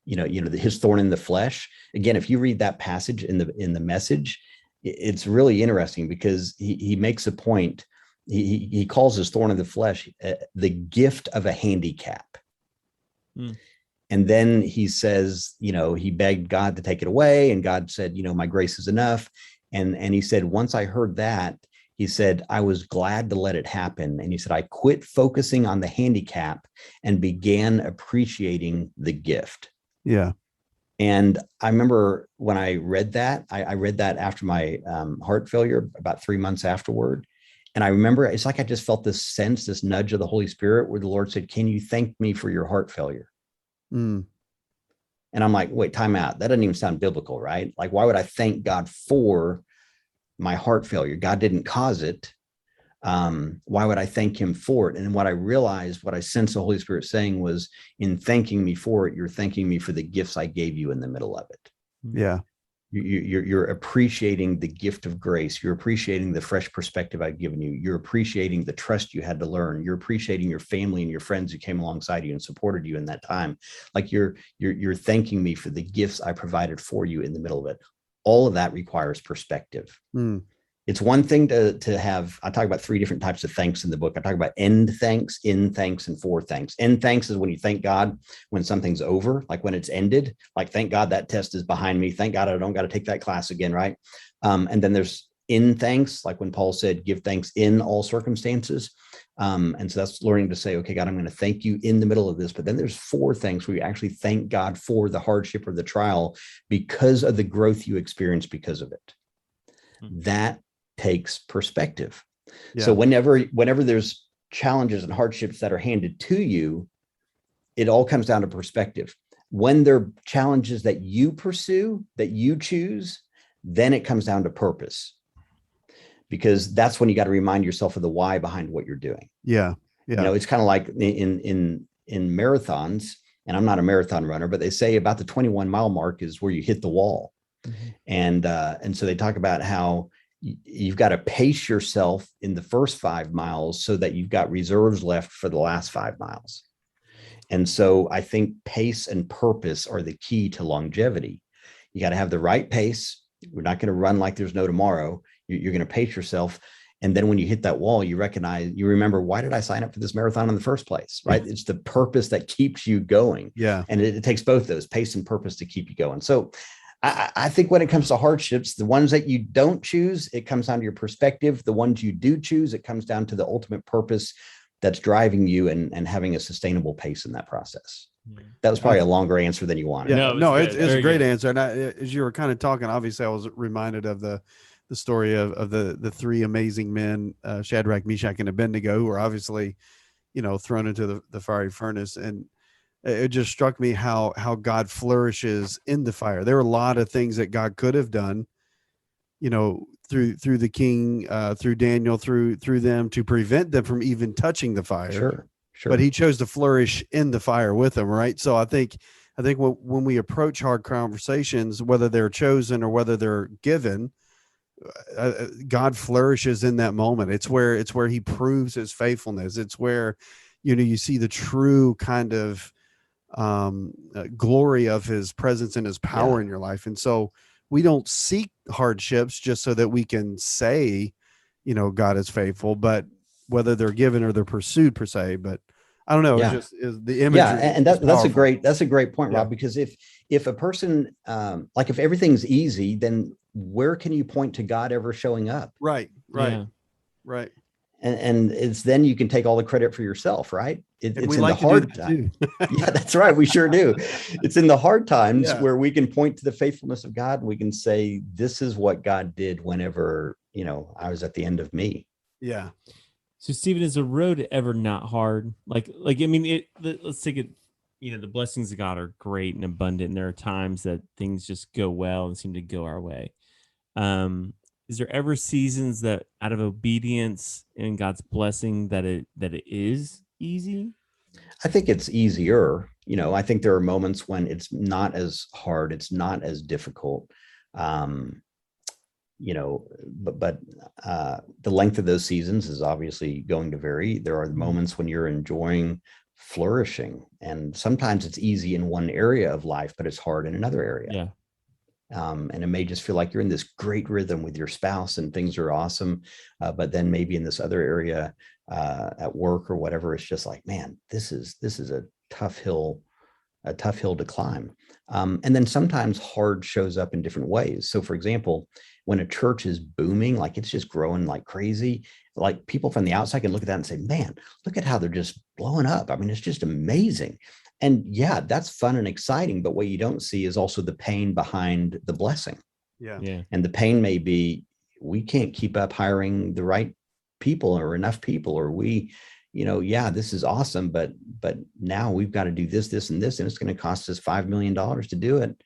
his thorn in the flesh. Again, if you read that passage in the Message, it's really interesting because he makes a point. He calls his thorn in the flesh the gift of a handicap. Mm. And then he says, he begged God to take it away, and God said, my grace is enough. And he said, once I heard that, he said, I was glad to let it happen. And he said, I quit focusing on the handicap and began appreciating the gift. Yeah. And I remember when I read that, I read that after my heart failure, about 3 months afterward. And I remember it's like I just felt this sense, this nudge of the Holy Spirit where the Lord said, can you thank me for your heart failure? Mm. And I'm like, wait, time out. That doesn't even sound biblical, right? Like, why would I thank God for my heart failure? God didn't cause it. Why would I thank him for it? And what I realized, what I sensed the Holy Spirit saying was, in thanking me for it, you're thanking me for the gifts I gave you in the middle of it. Yeah. You're appreciating the gift of grace. You're appreciating the fresh perspective I've given you. You're appreciating the trust you had to learn. You're appreciating your family and your friends who came alongside you and supported you in that time. Like you're thanking me for the gifts I provided for you in the middle of it. All of that requires perspective. Mm. It's one thing to have, I talk about 3 different types of thanks in the book. I talk about end thanks, in thanks, and for thanks. End thanks is when you thank God when something's over, like when it's ended, like, thank God that test is behind me. Thank God I don't got to take that class again, right? And then there's in thanks, like when Paul said, give thanks in all circumstances. And so that's learning to say, okay, God, I'm going to thank you in the middle of this. But then there's 4 thanks where you actually thank God for the hardship or the trial because of the growth you experience because of it. That takes perspective. Yeah. So whenever there's challenges and hardships that are handed to you, it all comes down to perspective. When they're challenges that you pursue, that you choose, then it comes down to purpose, because that's when you got to remind yourself of the why behind what you're doing. Yeah. Yeah. It's kind of like in marathons, and I'm not a marathon runner, but they say about the 21-mile mark is where you hit the wall. Mm-hmm. And so they talk about how you've got to pace yourself in the first 5 miles so that you've got reserves left for the last 5 miles. And so I think pace and purpose are the key to longevity. You got to have the right pace. We're not going to run like there's no tomorrow. You're going to pace yourself. And then when you hit that wall, you remember, why did I sign up for this marathon in the first place? Right. It's the purpose that keeps you going. Yeah. And it takes both those, pace and purpose, to keep you going. So I think when it comes to hardships, the ones that you don't choose, it comes down to your perspective. The ones you do choose, it comes down to the ultimate purpose that's driving you and having a sustainable pace in that process. That was probably a longer answer than you wanted. Yeah, it's a great answer. And as you were kind of talking, obviously I was reminded of the story of the 3 amazing men, Shadrach, Meshach, and Abednego, who were obviously, thrown into the fiery furnace. And it just struck me how God flourishes in the fire. There were a lot of things that God could have done, through the king, through Daniel, through them, to prevent them from even touching the fire. Sure. But he chose to flourish in the fire with them, right? So I think when we approach hard conversations, whether they're chosen or whether they're given, God flourishes in that moment. It's where he proves his faithfulness. It's where, you see the true kind of glory of his presence and his power in your life. And so we don't seek hardships just so that we can say, God is faithful, but whether they're given or they're pursued per se. But I don't know. It's just the imagery. Yeah. And that's a great point, Rob, because if a person, like if everything's easy, then where can you point to God ever showing up? Right. Yeah. Right. and it's then you can take all the credit for yourself, right? It's we in like the to do hard that time. too. Yeah, that's right. We sure do. It's in the hard times Yeah. where we can point to the faithfulness of God. And we can say, this is what God did whenever, I was at the end of me. Yeah. So, Stephen, is the road ever not hard? I mean, let's take it. The blessings of God are great and abundant, and there are times that things just go well and seem to go our way. Is there ever seasons that, out of obedience and God's blessing, that it is easy? I think it's easier. I think there are moments when it's not as hard, it's not as difficult. But the length of those seasons is obviously going to vary. There are moments when you're enjoying flourishing, and sometimes it's easy in one area of life, but it's hard in another area. Yeah. And it may just feel like you're in this great rhythm with your spouse and things are awesome. But then maybe in this other area at work or whatever, it's just like, man, this is a tough hill to climb. And then sometimes hard shows up in different ways. So for example, when a church is booming, like it's just growing like crazy, like people from the outside can look at that and say, man, look at how they're just blowing up. I mean, it's just amazing. And yeah, that's fun and exciting. But what you don't see is also the pain behind the blessing. Yeah. And the pain may be, we can't keep up hiring the right people or enough people, or we, this is awesome, but now we've got to do this, and this, and it's going to cost us $5 million to do it.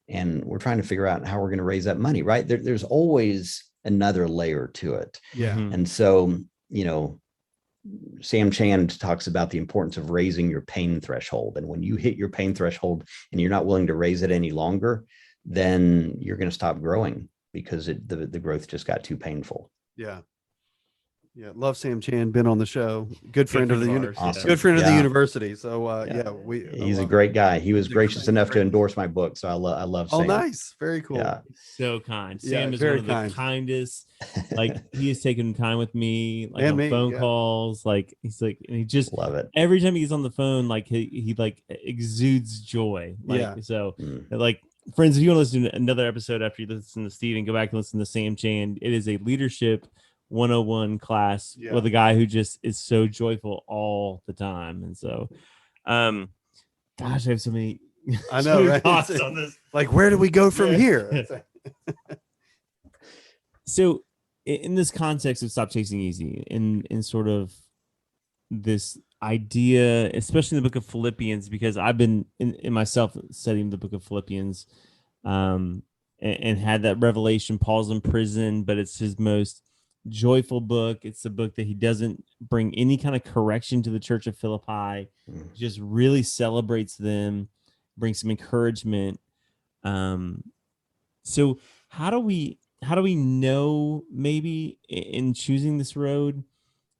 And we're trying to figure out how we're going to raise that money, right? There's always another layer to it. Yeah. And so, Sam Chand talks about the importance of raising your pain threshold. And when you hit your pain threshold and you're not willing to raise it any longer, then you're going to stop growing because the growth just got too painful. Yeah. Yeah, love Sam Chan, been on the show. Good friend of the awesome. Good friend of the university. So he's a great guy. He was gracious enough to endorse my book. So I love Sam. Oh, nice. Very cool. Yeah. So kind. Yeah, Sam is very one of the kindest. Like he has taken time with me, like on phone calls. Like he's like, and he just love it. Every time he's on the phone, like he like exudes joy. Like, so like friends, if you want to listen to another episode after you listen to Stephen, go back and listen to Sam Chan. It is a leadership 101 class with a guy who just is so joyful all the time. And so gosh, I have so many I know, right? thoughts on this. Like, where do we go from here? So in this context of Stop Chasing Easy, in sort of this idea, especially in the book of Philippians, because I've been in myself studying the book of Philippians, and had that revelation. Paul's in prison, but it's his most joyful book. It's the book that he doesn't bring any kind of correction to the church of Philippi, just really celebrates them, brings some encouragement. So how do we know, maybe in choosing this road,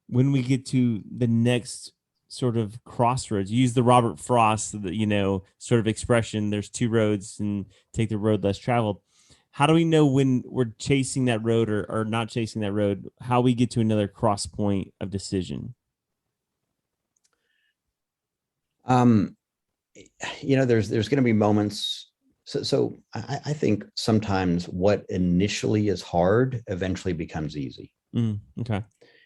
when we get to the next sort of crossroads? You use the Robert Frost, sort of expression, there's two roads and take the road less traveled. How do we know when we're chasing that road or not chasing that road, how we get to another cross point of decision? There's going to be moments. So I think sometimes what initially is hard eventually becomes easy. Okay.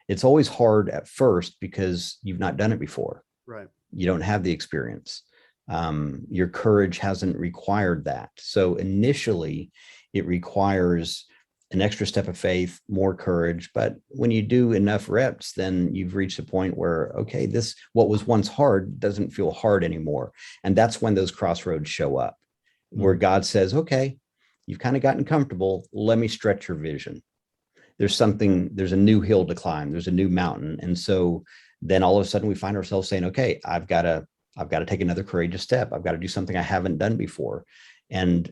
It's always hard at first because you've not done it before. Right. You don't have the experience. Your courage hasn't required that. So initially it requires an extra step of faith, more courage. But when you do enough reps, then you've reached a point where, okay, what was once hard doesn't feel hard anymore. And that's when those crossroads show up, where God says, okay, you've kind of gotten comfortable. Let me stretch your vision. There's a new hill to climb. There's a new mountain. And so then all of a sudden we find ourselves saying, okay, I've got to take another courageous step. I've got to do something I haven't done before. And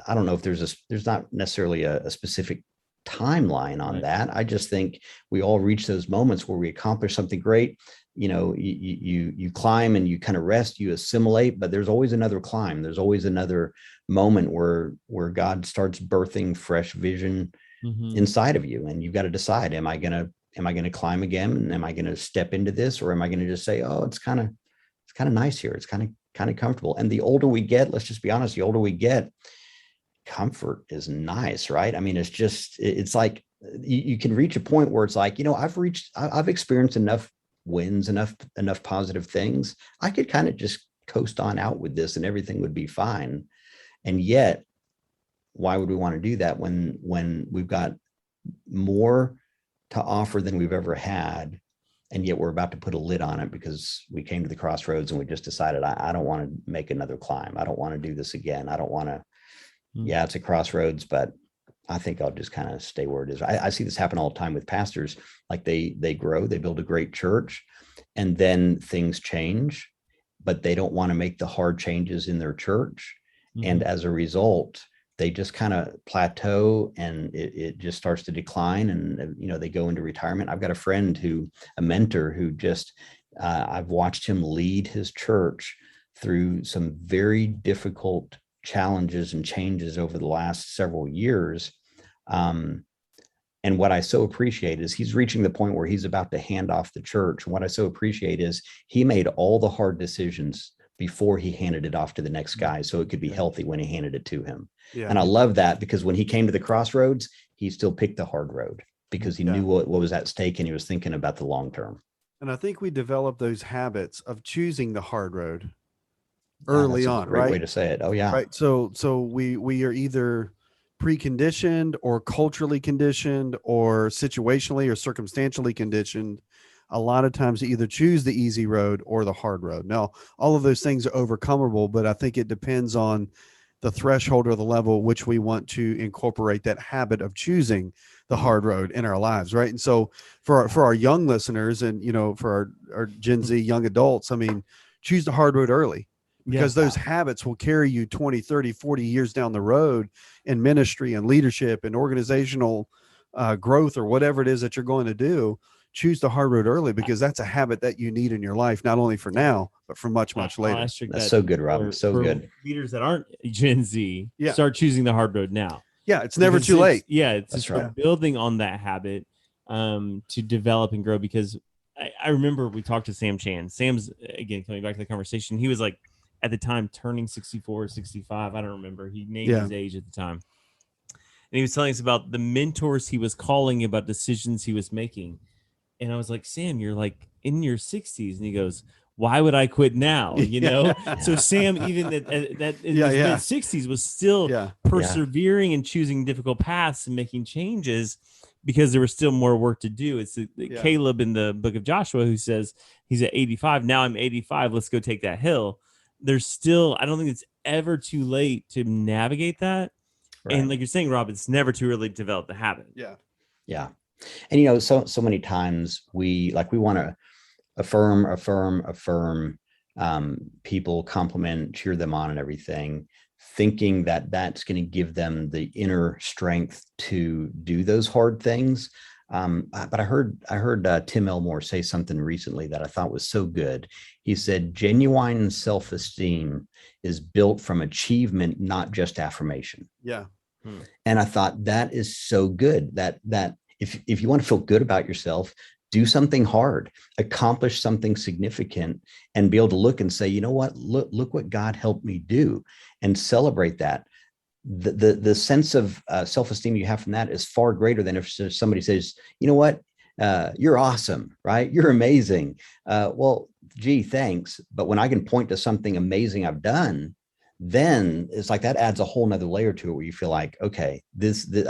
I don't know if there's not necessarily a specific timeline on that. I just think we all reach those moments where we accomplish something great. You climb and you kind of rest, you assimilate, but there's always another climb. There's always another moment where God starts birthing fresh vision inside of you. And you've got to decide, am I going to climb again? And am I going to step into this? Or am I going to just say, oh, it's kind of nice here. It's kind of comfortable. And the older we get, let's just be honest, the older we get, comfort is nice, right? I mean, it's like you can reach a point where it's like, I've experienced enough wins, enough positive things. I could kind of just coast on out with this and everything would be fine. And yet, why would we want to do that when we've got more to offer than we've ever had? And yet we're about to put a lid on it because we came to the crossroads and we just decided, I don't want to make another climb. I don't want to do this again. I don't want to, yeah, it's a crossroads, but I think I'll just kind of stay where it is. I see this happen all the time with pastors. Like they grow, they build a great church, and then things change, but they don't want to make the hard changes in their church. And as a result, they just kind of plateau and it just starts to decline. And, they go into retirement. I've got a mentor who just, I've watched him lead his church through some very difficult challenges and changes over the last several years. And what I so appreciate is he's reaching the point where he's about to hand off the church. And what I so appreciate is he made all the hard decisions before he handed it off to the next guy, so it could be healthy when he handed it to him. Yeah. And I love that, because when he came to the crossroads, he still picked the hard road because he knew what was at stake, and he was thinking about the long term. And I think we develop those habits of choosing the hard road early on, great right? Way to say it. Oh yeah. Right. So we are either preconditioned or culturally conditioned or situationally or circumstantially conditioned a lot of times to either choose the easy road or the hard road. Now, all of those things are overcomable, but I think it depends on the threshold or the level at which we want to incorporate that habit of choosing the hard road in our lives. Right. And so for our young listeners and, for our Gen Z young adults, I mean, choose the hard road early, because those habits will carry you 20, 30, 40 years down the road in ministry and leadership and organizational growth or whatever it is that you're going to do. Choose the hard road early, because that's a habit that you need in your life, not only for now, but for much, much later. That's so good, Robert. So good. Leaders that aren't Gen Z, start choosing the hard road now. Yeah, it's never too late. It's just right. Building on that habit to develop and grow. Because I remember we talked to Sam Chan. Sam's, again, coming back to the conversation, he was like, at the time, turning 64 or 65. I don't remember. He named his age at the time. And he was telling us about the mentors he was calling about decisions he was making. And I was like, Sam, you're like in your 60s. And he goes, why would I quit now? So Sam, even that in his mid-60s, was still persevering and choosing difficult paths and making changes because there was still more work to do. It's Caleb in the book of Joshua who says he's at 85. Now I'm 85. Let's go take that hill. There's still, I don't think it's ever too late to navigate that. Right. And like you're saying, Rob, it's never too early to develop the habit. Yeah. Yeah. And, so many times we want to affirm people, compliment, cheer them on and everything, thinking that that's going to give them the inner strength to do those hard things. But I heard Tim Elmore say something recently that I thought was so good. He said, genuine self-esteem is built from achievement, not just affirmation. Yeah. And I thought that is so good, that if you want to feel good about yourself, do something hard, accomplish something significant, and be able to look and say, you know what, look what God helped me do, and celebrate that. The sense of self-esteem you have from that is far greater than if somebody says, you know what, you're awesome, right? You're amazing. Well, gee, thanks. But when I can point to something amazing I've done, then it's like that adds a whole nother layer to it, where you feel like, okay,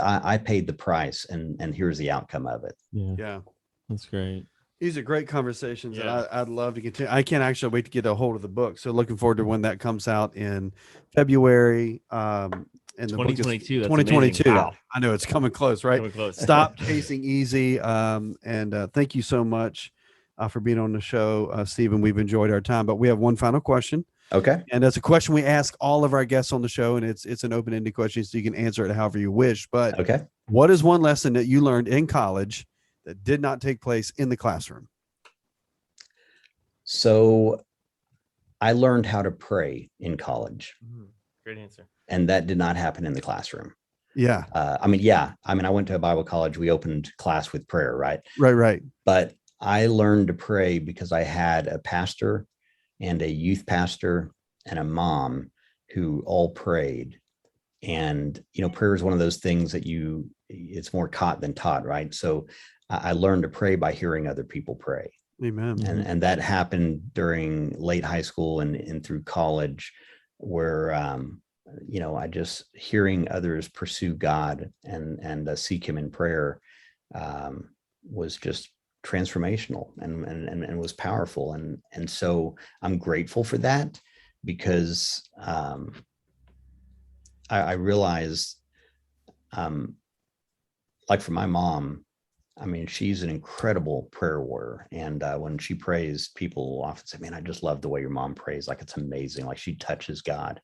I paid the price, and here's the outcome of it. Yeah. That's great. These are great conversations. And I'd love to continue. I can't actually wait to get a hold of the book. So looking forward to when that comes out in February. And the 2022. Book is 2022. Wow. I know it's coming close, right? Coming close. Stop Chasing Easy. And thank you so much for being on the show, Stephen. We've enjoyed our time, but we have one final question. Okay. And that's a question we ask all of our guests on the show, and it's an open-ended question, so you can answer it however you wish. But what is one lesson that you learned in college that did not take place in the classroom? So I learned how to pray in college. Great answer. And that did not happen in the classroom. Yeah. I went to a Bible college. We opened class with prayer, right? Right. But I learned to pray because I had a pastor and a youth pastor and a mom who all prayed. And, prayer is one of those things that it's more caught than taught, right? So I learned to pray by hearing other people pray. Amen. And that happened during late high school and through college, where I just hearing others pursue God and seek Him in prayer was just transformational and was powerful. And so I'm grateful for that, because I realized, like for my mom, I mean, she's an incredible prayer warrior. And when she prays, people often say, man, I just love the way your mom prays. Like, it's amazing. Like, she touches God.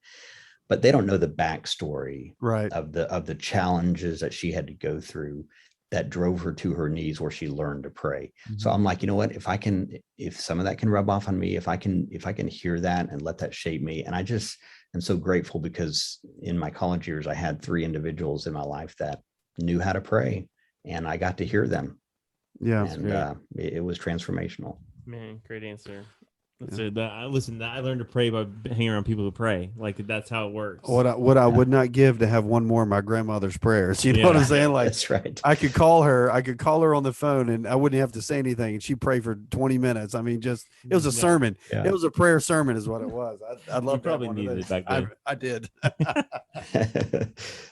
But they don't know the backstory Right. of the challenges that she had to go through that drove her to her knees, where she learned to pray. Mm-hmm. So I'm like, you know what, if some of that can rub off on me, if I can hear that and let that shape me. And I just am so grateful, because in my college years, I had 3 individuals in my life that knew how to pray, and I got to hear them. Yeah. And it was transformational. Man, great answer. That's it. I learned to pray by hanging around people who pray. Like, that's how it works. What I would not give to have one more of my grandmother's prayers. You know what I'm saying? Like, that's right. I could call her on the phone, and I wouldn't have to say anything, and she'd pray for 20 minutes. I mean, it was a sermon. Yeah. It was a prayer sermon is what it was. I love probably needed it back then. I did.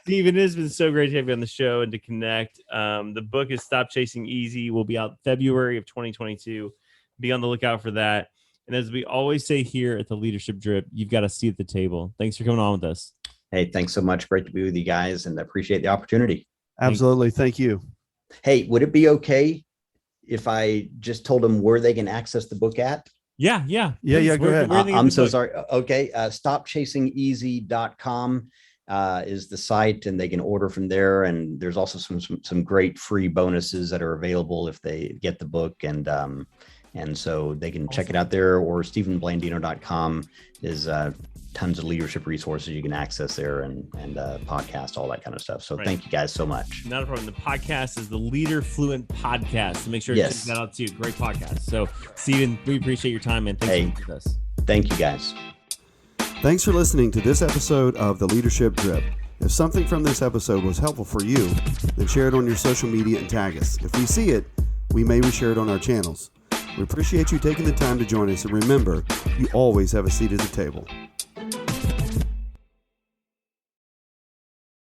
Stephen, it has been so great to have you on the show and to connect. The book is Stop Chasing Easy. Will be out February of 2022. Be on the lookout for that. And as we always say here at the Leadership Drip, you've got a seat at the table. Thanks for coming on with us. Hey, thanks so much. Great to be with you guys, and appreciate the opportunity. Absolutely. Thank you. Hey, would it be okay if I just told them where they can access the book at? Yeah. Go ahead. I'm so sorry. Okay. Stopchasingeasy.com is the site, and they can order from there. And there's also some great free bonuses that are available if they get the book. And so they can check it out there, or StephenBlandino.com is tons of leadership resources you can access there, and podcast, all that kind of stuff. So Thank you guys so much. Not a problem. The podcast is the Leader Fluent Podcast. So make sure to check that out too. Great podcast. So Stephen, we appreciate your time, and thanks for with us. Thank you guys. Thanks for listening to this episode of the Leadership Drip. If something from this episode was helpful for you, then share it on your social media and tag us. If we see it, we may reshare it on our channels. We appreciate you taking the time to join us, and remember, you always have a seat at the table.